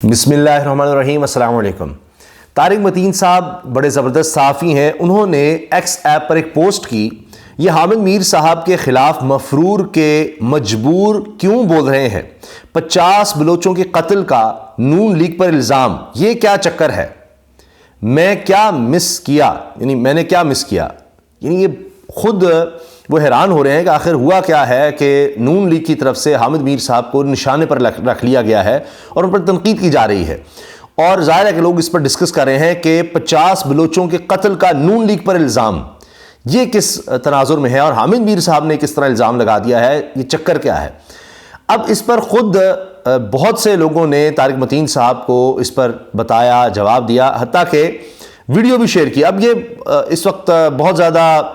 बिस्मिल्लाहिर्रहमानिर्रहीम, अस्सलाम वालेकुम। तारिक मतीन साहब बड़े ज़बरदस्त सहाफ़ी हैं। उन्होंने एक्स ऐप पर एक पोस्ट की, ये हामिद मीर साहब के ख़िलाफ़ मफरूर के मजबूर क्यों बोल रहे हैं, 50 बलोचों के कत्ल का नून लीग पर इल्ज़ाम, ये क्या चक्कर है, मैं क्या मिस किया, यानी मैंने क्या मिस किया। यानी ये खुद वो हैरान हो रहे हैं कि आखिर हुआ क्या है कि नून लीग की तरफ से हामिद मीर साहब को निशाने पर रख लिया गया है और उन पर तनकीद की जा रही है। और जाहिर है कि लोग इस पर डिस्कस कर रहे हैं कि 50 बलोचों के कत्ल का नून लीग पर इल्ज़ाम, ये किस तनाजुर में है और हामिद मीर साहब ने किस तरह इल्ज़ाम लगा दिया है, ये चक्कर क्या है। अब इस पर ख़ुद बहुत से लोगों ने तारिक मतीन साहब को इस पर बताया, जवाब दिया, हत्ता कि वीडियो भी शेयर की। अब ये इस वक्त बहुत ज़्यादा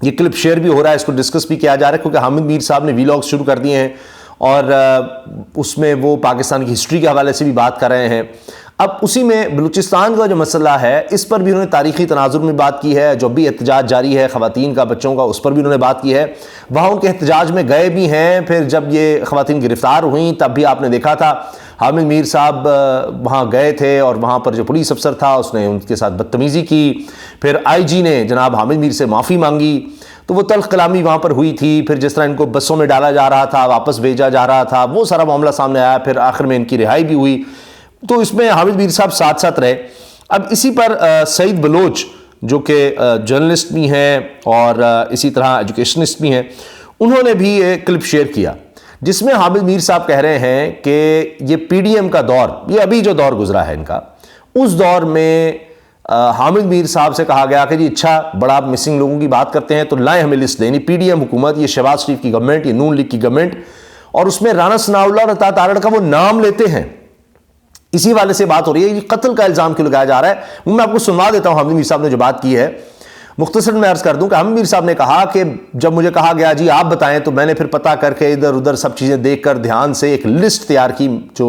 ये क्लिप शेयर भी हो रहा है, इसको डिस्कस भी किया जा रहा है क्योंकि हामिद मीर साहब ने वीलॉग्स शुरू कर दिए हैं और उसमें वो पाकिस्तान की हिस्ट्री के हवाले से भी बात कर रहे हैं। अब उसी में बलूचिस्तान का जो मसला है, इस पर भी उन्होंने तारीख़ी तनाजुर में बात की है। जो भी एहतजाज जारी है ख़वातीन का, बच्चों का, उस पर भी उन्होंने बात की है। वहाँ उनके एहतजाज में गए भी हैं। फिर जब ये ख़वातीन गिरफ़्तार हुई तब भी आपने देखा था हामिद मीर साहब वहाँ गए थे और वहाँ पर जो पुलिस अफसर था उसने उनके साथ बदतमीज़ी की। फिर IG ने जनाब हामिद मीर से माफ़ी मांगी, तो वो तल्ख़ कलामी वहाँ पर हुई थी। फिर जिस तरह इनको बसों में डाला जा रहा था, वापस भेजा जा रहा था, वो सारा मामला सामने आया। फिर आखिर में इनकी रिहाई भी हुई, तो इसमें हामिद मीर साहब साथ साथ रहे। अब इसी पर सईद बलोच जो कि जर्नलिस्ट भी हैं और इसी तरह एजुकेशनिस्ट भी हैं, उन्होंने भी एक क्लिप शेयर किया जिसमें हामिद मीर साहब कह रहे हैं कि ये PDM का दौर, ये अभी जो दौर गुजरा है इनका, उस दौर में हामिद मीर साहब से कहा गया कि जी अच्छा बड़ा आप मिसिंग लोगों की बात करते हैं तो लाएं हमें लिस्ट देनी। PDM हुकूमत, ये शहबाज शरीफ की गवर्नमेंट, ये नून लीग की गवर्नमेंट, और उसमें राना सनाउल्लाह और अता तारड़ का वो नाम लेते हैं। इसी वाले से बात हो रही है, ये कत्ल का इल्ज़ाम क्यों लगाया जा रहा है। वो मैं आपको सुनवा देता हूँ हामिद मीर साहब ने जो बात की है। मुख्तसर में अर्ज़ कर दूं कि हामिद मीर साहब ने कहा कि जब मुझे कहा गया जी आप बताएं, तो मैंने फिर पता करके इधर उधर सब चीज़ें देखकर ध्यान से एक लिस्ट तैयार की जो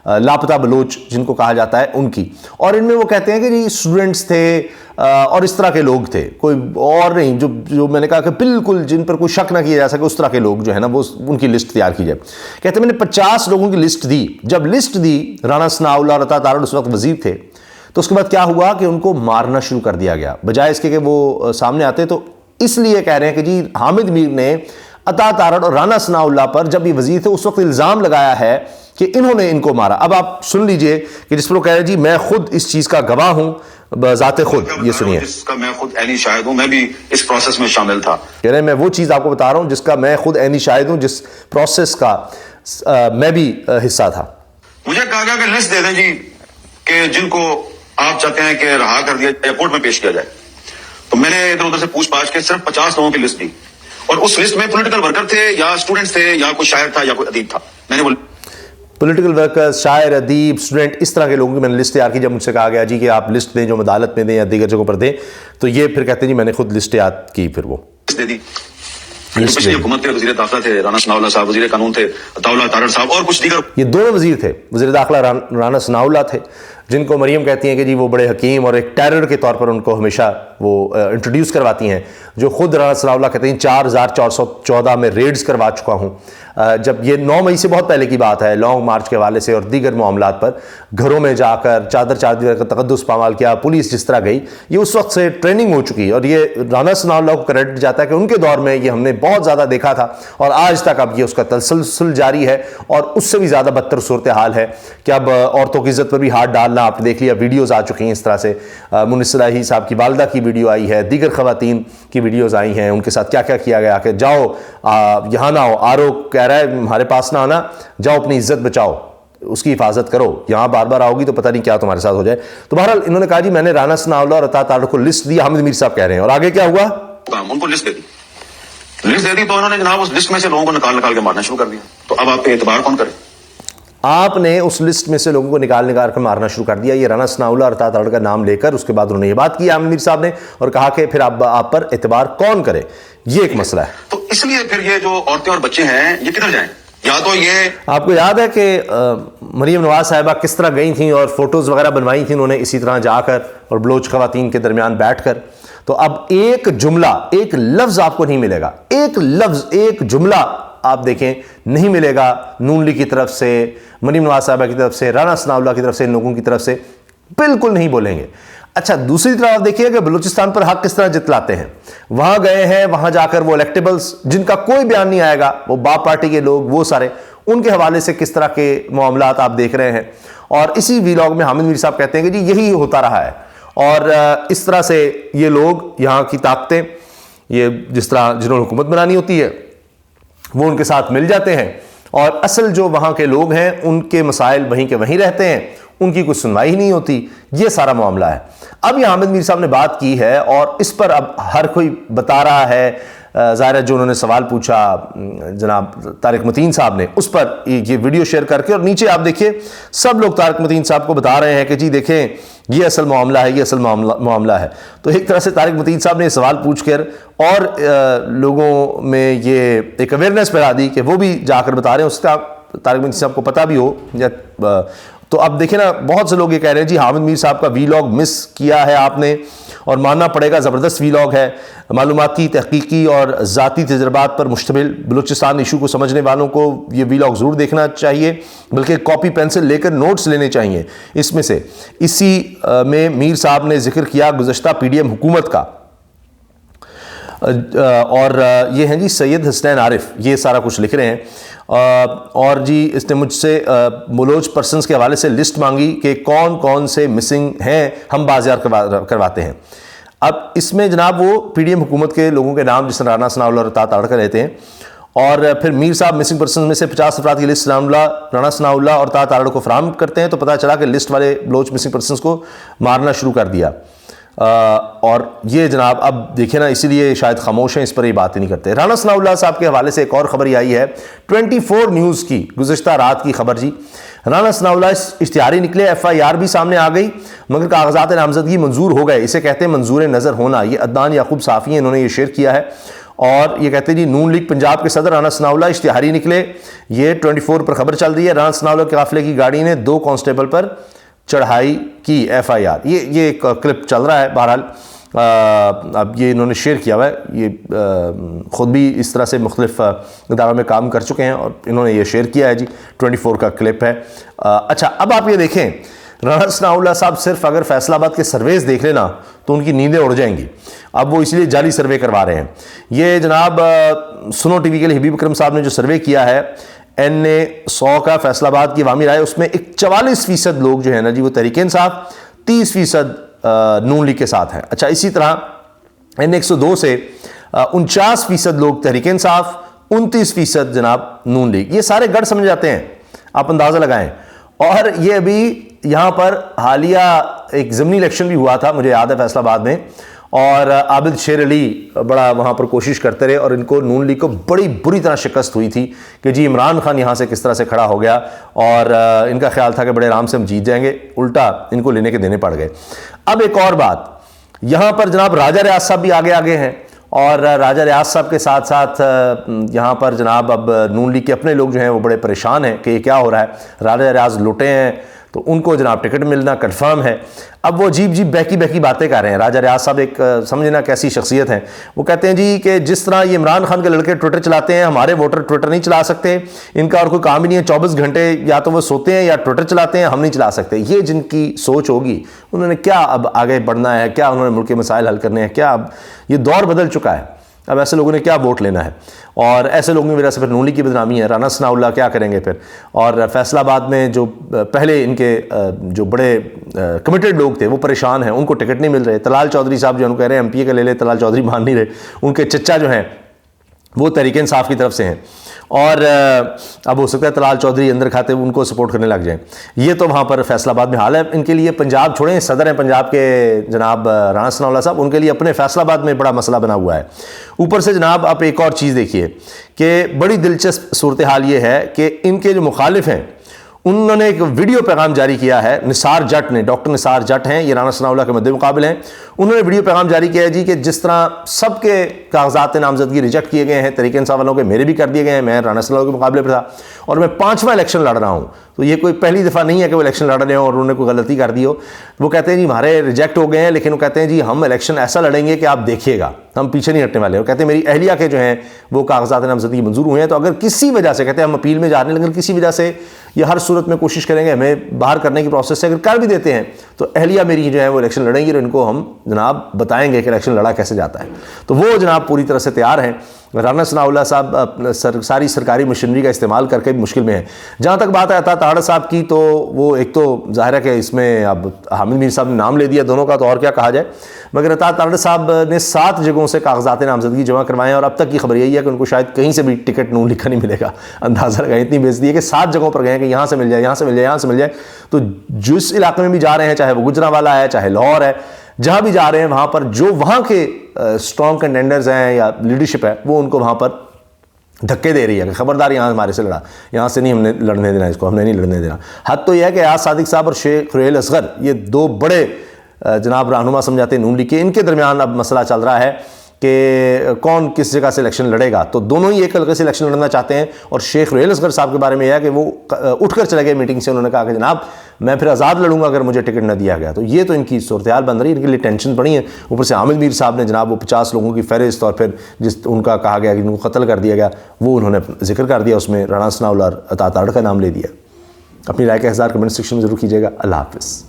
लापता बलोच जिनको कहा जाता है उनकी, और इनमें वो कहते हैं कि जी स्टूडेंट्स थे और इस तरह के लोग थे, कोई और नहीं, जो मैंने कहा कि बिल्कुल जिन पर कोई शक ना किया जा सके, उस तरह के लोग जो है ना वो उनकी लिस्ट तैयार की जाए। कहते मैंने 50 लोगों की लिस्ट दी। जब लिस्ट दी, राना सनाउल्लाह और अता तारड़ उस वक्त वजीर थे, तो उसके बाद क्या हुआ कि उनको मारना शुरू कर दिया गया बजाय इसके कि वो सामने आते। तो इसलिए कह रहे हैं कि जी हामिद मीर ने अता तारड़ और राना सनाउल्लाह पर, जब ये वजीर थे उस वक्त इल्ज़ाम लगाया है कि इन्होंने इनको मारा। अब आप सुन लीजिए कि जिस पर वो कह रहे हैं जी मैं खुद इस चीज़ का गवाह हूँ ज़ाते खुद। ये सुनिए। जिसका मैं खुद ऐनी शाहिद हूँ, मैं भी इस प्रोसेस में शामिल था। कह रहे हैं मैं वो चीज़ आपको बता रहा हूँ जिसका मैं खुद ऐनी शाहिद हूँ, जिस प्रोसेस का मैं भी हिस्सा था। मुझे कहा गया कि लिस्ट दे दें जी कि जिनको आप चाहते हैं कि रहा कर दिया जाए, कोर्ट में पेश किया जाए। तो मैंने इधर उधर से पूछ पाछ के सिर्फ 50 लोगों की लिस्ट दी, और उस लिस्ट में पॉलिटिकल वर्कर थे या स्टूडेंट्स थे या कोई शायर था या कोई अदीब था। मैंने वो पॉलिटिकल वर्कर, शायर, अदीब, स्टूडेंट, इस तरह के लोगों की मैंने लिस्ट तैयार की। जब मुझसे कहा गया जी कि आप लिस्ट दें जो अदालत में दें या दीगर जगहों पर दें, तो ये फिर कहते हैं जी मैंने खुद लिस्ट याद की। फिर वो लिस्ट दे दी। पिछली हुकूमत थे, वजीर दाखिला थे राना सनाउल्लाह साहब, वजीर कानून थे अता तारड़ साहब, और कुछ दीगर। ये दोनों वजीर थे, वजीर दाखिला राना सनाउल्लाह थे, जिनको मरियम कहती हैं कि जी वो बड़े हकीम और एक टेरर के तौर पर उनको हमेशा वो इंट्रोड्यूस करवाती हैं। जो खुद राना सनाउल्लाह कहते हैं 4414 में रेड्स करवा चुका हूँ। जब ये 9 मई से बहुत पहले की बात है, लॉन्ग मार्च के हवाले से और दीगर मामलात पर घरों में जाकर चादर चादर का तकद्दुस पामाल किया, पुलिस जिस तरह गई, ये उस वक्त से ट्रेनिंग हो चुकी है। और ये राना सनाउल्लाह को क्रेडिट जाता है कि उनके दौर में ये हमने बहुत ज़्यादा देखा था और आज तक अब ये उसका तसलसल जारी है। और उससे भी ज़्यादा बदतर सूरत हाल है कि अब औरतों की इज्जत पर भी हाथ डालना, आपने देख लिया, वीडियोज़ आ चुकी हैं इस तरह से। मुनिस सलाही साहब की वालदा की वीडियो आई है, दीगर खवातीन की वीडियोज़ आई हैं, उनके साथ क्या क्या किया गया कि जाओ यहाँ ना हो, RO कह रहा है हमारे पास ना आना, जाओ अपनी इज्जत बचाओ, उसकी हिफाजत करो, यहाँ बार बार आओगी तो पता नहीं क्या तुम्हारे साथ हो जाए। तो बहरहाल इन्होंने कहा जी मैंने राना सनाउल्लाह और अता तारड़ को लिस्ट दी, हामिद मीर साहब कह रहे हैं। और आगे क्या हुआ, उनको लिस्ट दे दी तो उन्होंने जनाब उस लिस्ट में से लोगों को निकाल के मारना शुरू कर दिया। तो अब आप पे एतबार कौन करे। आपने उस लिस्ट में से लोगों को निकाल कर मारना शुरू कर दिया। ये राना सनाउल्लाह और अता तारड़ का नाम लेकर उसके बाद उन्होंने ये बात की हामिद मीर साहब ने और कहा कि फिर आप पर एतबार कौन करे, ये एक मसला है। तो इसलिए फिर ये जो औरतें और बच्चे हैं ये किधर जाएं। या तो ये आपको याद है कि मरियम नवाज साहिबा किस तरह गई थी और फोटोज़ वगैरह बनवाई थी उन्होंने इसी तरह जाकर और बलोच खवातीन के दरमियान बैठकर। तो अब एक जुमला, एक लफ्ज़ आपको नहीं मिलेगा, एक लफ्ज़, एक जुमला आप देखें नहीं मिलेगा नून लीग की तरफ से, मरीम नवाज साहबा की तरफ से, राना सनाउल्लाह की तरफ से, इन लोगों की तरफ से बिल्कुल नहीं बोलेंगे। अच्छा, दूसरी तरफ आप देखिए कि बलूचिस्तान पर हक किस तरह जितलाते हैं। वहां गए हैं, वहां जाकर वो इलेक्टेबल्स जिनका कोई बयान नहीं आएगा, वो बाप पार्टी के लोग, वो सारे उनके हवाले से किस तरह के मामलात आप देख रहे हैं। और इसी वीलॉग में हामिद मीर साहब कहते हैं कि जी यही होता रहा है और इस तरह से ये लोग यहाँ की ताकतें, ये जिस तरह जिन्होंने हुकूमत बनानी होती है वो उनके साथ मिल जाते हैं और असल जो वहाँ के लोग हैं उनके मसाइल वहीं के वहीं रहते हैं, उनकी कुछ सुनवाई ही नहीं होती। ये सारा मामला है। अब ये हामिद मीर साहब ने बात की है और इस पर अब हर कोई बता रहा है। ज़ाहिर है जो उन्होंने सवाल पूछा जनाब तारिक मतीन साहब ने, उस पर ये वीडियो शेयर करके, और नीचे आप देखिए सब लोग तारिक मतीन साहब को बता रहे हैं कि जी देखें ये असल मामला है, ये असल मामला है। तो एक तरह से तारिक मतीन साहब ने सवाल पूछकर और लोगों में ये एक अवेयरनेस पैदा दी कि वो भी जाकर बता रहे हैं, उसका तारिक मतीन साहब को पता भी हो या तो अब देखिए ना, बहुत से लोग ये कह रहे हैं जी हामिद मीर साहब का वीलॉग मिस किया है आपने, और मानना पड़ेगा ज़बरदस्त वीलॉग है, मालूमाती, तहकीकी और ज़ाती तजर्बात पर मुश्तमिल। बलूचिस्तान इशू को समझने वालों को ये वीलॉग ज़रूर देखना चाहिए, बल्कि कॉपी पेंसिल लेकर नोट्स लेने चाहिए इसमें से। इसी में मीर साहब ने जिक्र किया गुज़श्ता PDM हुकूमत का, और ये हैं जी सैयद हसनैन आरिफ, ये सारा कुछ लिख रहे हैं। और जी इसने मुझसे मुलोज पर्सनस के हवाले से लिस्ट मांगी कि कौन कौन से मिसिंग हैं, हम बाज़ियाब करवाते हैं। अब इसमें जनाब वो PDM हुकूमत के लोगों के नाम जिस राना सनाउल्लाह और ताड़ रहते हैं, और फिर मीर साहब मिसिंग पर्सन में से 50 अफराद की लिस्ट राना सनाउल्लाह और ताड़ को फराहम करते हैं। तो पता चला कि लिस्ट वाले बलोच मिसिंग पर्सन को मारना शुरू कर दिया। और ये जनाब अब देखिए ना, इसीलिए शायद खामोश हैं, इस पर ये बात ही नहीं करते। राना सनाउल्लाह साहब के हवाले से एक और खबर आई है 24 न्यूज़ की गुज़श्ता रात की खबर जी। राना सनाउल्लाह इश्तिहारी निकले, FIR भी सामने आ गई, मगर कागजात नामजदगी मंजूर हो गए। इसे कहते हैं मंजूर नज़र होना। ये अदनान याकूब साफ़ी हैं, इन्होंने ये शेयर किया है और ये कहते हैं जी नून लीग पंजाब के सदर राना सनाउल्लाह इश्तिहारी निकले। ये 24 पर खबर चल रही है। राना सनाउल्लाह के काफिले की गाड़ी ने 2 कांस्टेबल पर चढ़ाई की, FIR। ये एक क्लिप चल रहा है। बहरहाल अब ये इन्होंने शेयर किया हुआ है, ये ख़ुद भी इस तरह से मुख्तलिफ इदारों में काम कर चुके हैं और इन्होंने ये शेयर किया है जी। 24 का क्लिप है। अच्छा, अब आप ये देखें, राना सनाउल्लाह साहब सिर्फ अगर फैसलाबाद के सर्वेज देख लेना तो उनकी नींदें उड़ जाएंगी। अब वो इसलिए जाली सर्वे करवा रहे हैं। ये जनाब सुनो TV के लिए हबीब अकरम साहब ने जो सर्वे किया है NA 100 का फैसलाबाद की अवामी राय, उसमें 44% लोग जो है ना जी वो तहरीक इंसाफ, 30% नून लीग के साथ हैं। अच्छा, इसी तरह NA 102 से 49% लोग तहरीक इंसाफ, 29% जनाब नून लीग। ये सारे गढ़ समझ जाते हैं, आप अंदाज़ा लगाएं। और ये अभी यहाँ पर हालिया एक ज़मीनी इलेक्शन भी हुआ था, मुझे याद है फैसलाबाद में, और आबिद शेर अली बड़ा वहाँ पर कोशिश करते रहे और इनको नून लीग को बड़ी बुरी तरह शिकस्त हुई थी कि जी इमरान खान यहाँ से किस तरह से खड़ा हो गया और इनका ख्याल था कि बड़े आराम से हम जीत जाएंगे, उल्टा इनको लेने के देने पड़ गए। अब एक और बात, यहाँ पर जनाब राजा रियाज साहब भी आगे हैं और राजा रियाज साहब के साथ साथ यहाँ पर जनाब अब नून लीग के अपने लोग जो हैं वो बड़े परेशान हैं कि ये क्या हो रहा है। राजा रियाज लुटे हैं तो उनको जनाब टिकट मिलना कन्फर्म है। अब वो अजीब बहकी बातें कर रहे हैं। राजा रियाज साहब एक समझना कैसी शख्सियत हैं। वो कहते हैं जी कि जिस तरह ये इमरान खान के लड़के ट्विटर चलाते हैं, हमारे वोटर ट्विटर नहीं चला सकते, इनका और कोई काम ही नहीं है, 24 घंटे या तो वो सोते हैं या ट्विटर चलाते हैं, हम नहीं चला सकते। ये जिनकी सोच होगी, उन्होंने क्या अब आगे बढ़ना है, क्या उन्होंने मुल्क के मसाइल हल करने हैं, क्या अब ये दौर बदल चुका है, अब ऐसे लोगों ने क्या वोट लेना है। और ऐसे लोगों की वजह से फिर नून लीग की बदनामी है। राना सनाउल्लाह क्या करेंगे फिर। और फैसलाबाद में जो पहले इनके जो बड़े कमिटेड लोग थे वो परेशान हैं, उनको टिकट नहीं मिल रहे। तलाल चौधरी साहब जो उनको कह रहे हैं MPA का ले ले, तलाल चौधरी मान नहीं रहे। उनके चच्चा जो हैं वो तहरीक इंसाफ की तरफ से हैं और अब हो सकता है तलाल चौधरी अंदर खाते उनको सपोर्ट करने लग जाएं। ये तो वहाँ पर फैसलाबाद में हाल है इनके लिए। पंजाब छोड़ें, सदर हैं पंजाब के जनाब राना सनाउल्लाह साहब, उनके लिए अपने फैसलाबाद में बड़ा मसला बना हुआ है। ऊपर से जनाब आप एक और चीज़ देखिए कि बड़ी दिलचस्प सूरत हाल ये है कि इनके जो मुखालिफ हैं उन्होंने एक वीडियो पैगाम जारी किया है। निसार जट ने, डॉक्टर निसार जट हैं, ये राना सनाउल्लाह के मद्दे मुकाबिल हैं। उन्होंने वीडियो पैगाम जारी किया है जी कि जिस तरह सबके कागजात नामजदगी रिजेक्ट किए गए हैं, तरीके इंसाफ वालों के मेरे भी कर दिए गए हैं, मैं राना सनाउल्लाह के मुकाबले पर था और मैं 5वां इलेक्शन लड़ रहा हूँ, तो ये कोई पहली दफ़ा नहीं है कि वो इलेक्शन लड़ रहे हो और उन्होंने कोई गलती कर दी हो। वो कहते हैं जी हमारे रिजेक्ट हो गए हैं, लेकिन वो कहते हैं जी हम इलेक्शन ऐसा लड़ेंगे कि आप देखिएगा, हम पीछे नहीं हटने वाले। और कहते हैं मेरी अहलिया के जो हैं वो कागजात नामजदगी मंजूर हुए हैं, तो अगर किसी वजह से, कहते हैं हम अपील में जा रहे हैं, लेकिन किसी वजह से ये हर सूरत में कोशिश करेंगे हमें बाहर करने की प्रोसेस से, अगर कर भी देते हैं तो अहलिया मेरी जो है वो इलेक्शन लड़ेंगी और इनको हम जनाब बताएंगे कि इलेक्शन लड़ा कैसे जाता है। तो वो जनाब पूरी तरह से तैयार हैं। राना सनाउल्लाह साहब सारी सरकारी मशीनरी का इस्तेमाल करके भी मुश्किल में है। जहाँ तक बात है अता ताड़ साहब की, तो वो एक तो ज़ाहिर है कि इसमें अब हामिद मीर साहब ने नाम ले दिया दोनों का, तो और क्या कहा जाए, मगर अता ताड़ साहब ने 7 जगहों से कागजात नामजदगी जमा करवाए हैं और अब तक की खबर यही है कि उनको शायद कहीं से भी टिकट नून लिखा नहीं मिलेगा। अंदाज़ा लगाएं, इतनी बेइज्जती है कि 7 जगहों पर गए कि यहाँ से मिल जाए, यहाँ से मिल जाए, यहाँ से मिल जाए। तो जिस इलाके में भी जा रहे हैं, चाहे वो गुजरांवाला है, चाहे लाहौर है, जहाँ भी जा रहे हैं वहाँ पर जो वहाँ के स्ट्रॉन्ग कंटेंडर्स हैं या लीडरशिप है, वो उनको वहाँ पर धक्के दे रही है कि खबरदार यहाँ हमारे से लड़ा, यहाँ से नहीं हमने लड़ने देना, इसको हमने नहीं लड़ने देना। हद तो यह है कि आज़ सादिक साहब और शेख रुहेल असगर, ये 2 बड़े जनाब रहनुमा समझाते हैं नून लीग के, इनके दरमियान अब मसला चल रहा है कि कौन किस जगह से इलेक्शन लड़ेगा। तो दोनों ही एक हल्के से इलेक्शन लड़ना चाहते हैं और शेख रुहेल असगर साहब के बारे में यह है कि वो उठकर चले गए मीटिंग से, उन्होंने कहा कि जनाब मैं फिर आज़ाद लड़ूंगा अगर मुझे टिकट न दिया गया। तो ये तो इनकी सूरत हाल बन रही है, इनके लिए टेंशन पड़ी है। ऊपर से हामिद मीर साहब ने जनाब वो 50 लोगों की फहरिस्त और फिर जिस उनका कहा गया कि इनको कत्ल कर दिया गया, वो उन्होंने जिक्र कर दिया, उसमें राना सनाउल्लाह और अता ताड़ का नाम ले दिया। अपनी राय का इज़हार कमेंट सेक्शन में ज़रूर कीजिएगा। अल्लाह हाफ़िज़।